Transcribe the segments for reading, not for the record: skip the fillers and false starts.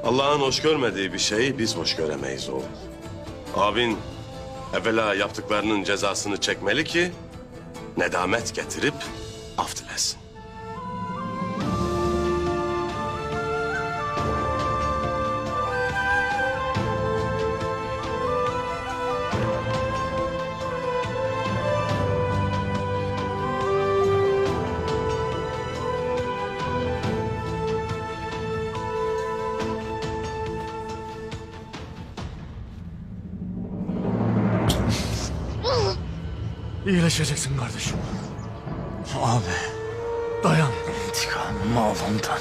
Allah'ın hoş görmediği bir şeyi biz hoş göremeyiz oğul. Abin evvela yaptıklarının cezasını çekmeli ki nedamet getirip af dilesin. İyileşeceksin kardeşim. Abi, Dayan. intikamımı al ondan.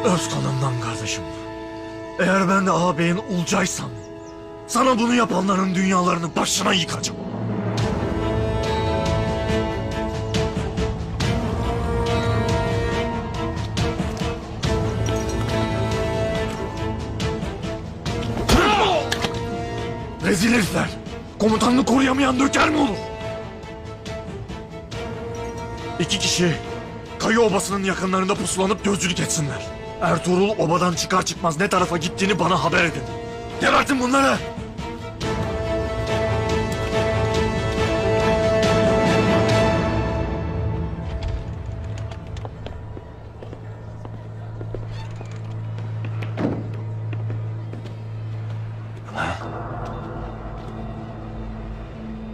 Öz kanımdan kardeşim. Eğer ben de ağabeyin olacaksam, sana bunu yapanların dünyalarını başına yıkacağım. Rezil herifler! Komutanını koruyamayan döker mi olur? İki kişi Kayı Obası'nın yakınlarında pusulanıp gözcülük etsinler. Ertuğrul obadan çıkar çıkmaz ne tarafa gittiğini bana haber edin. Gebertin bunları!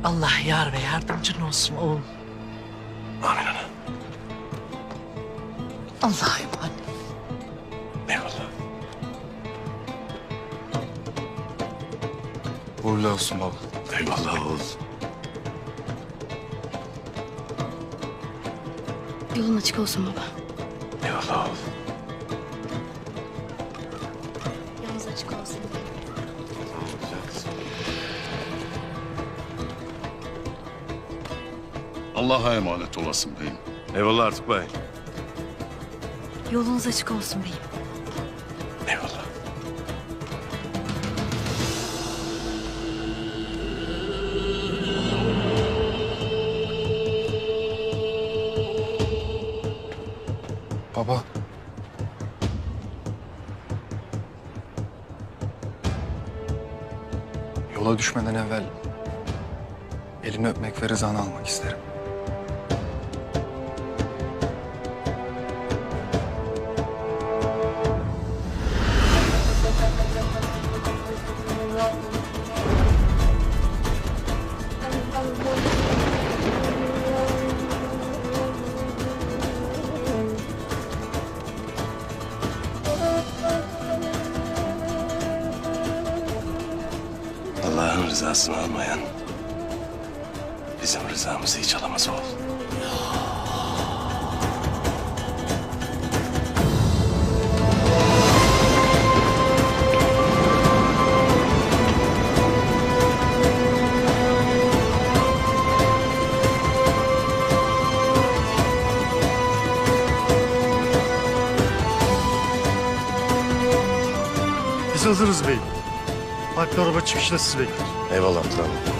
Allah yar ve yardımcın olsun oğlum. Amin ana. Allah'a emanet. Eyvallah. Uğurlu olsun baba. Eyvallah oğul. Yolun açık olsun baba. Eyvallah oğul. Yolunuz açık olsun. Allah'a emanet olasın beyim. Eyvallah Artuk Bey. Yolunuz açık olsun beyim. Eyvallah. Baba. Yola düşmeden evvel elini öpmek ve rızanı almak isterim. Allah'ın rızasını almayan bizim rızamızı hiç alamaz oğul. Biz hazırız beyim. Alpli araba çıkışta sizi bekler. Eyvallah Artuk abi.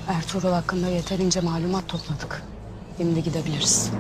Ertuğrul hakkında yeterince malumat topladık. Şimdi gidebiliriz.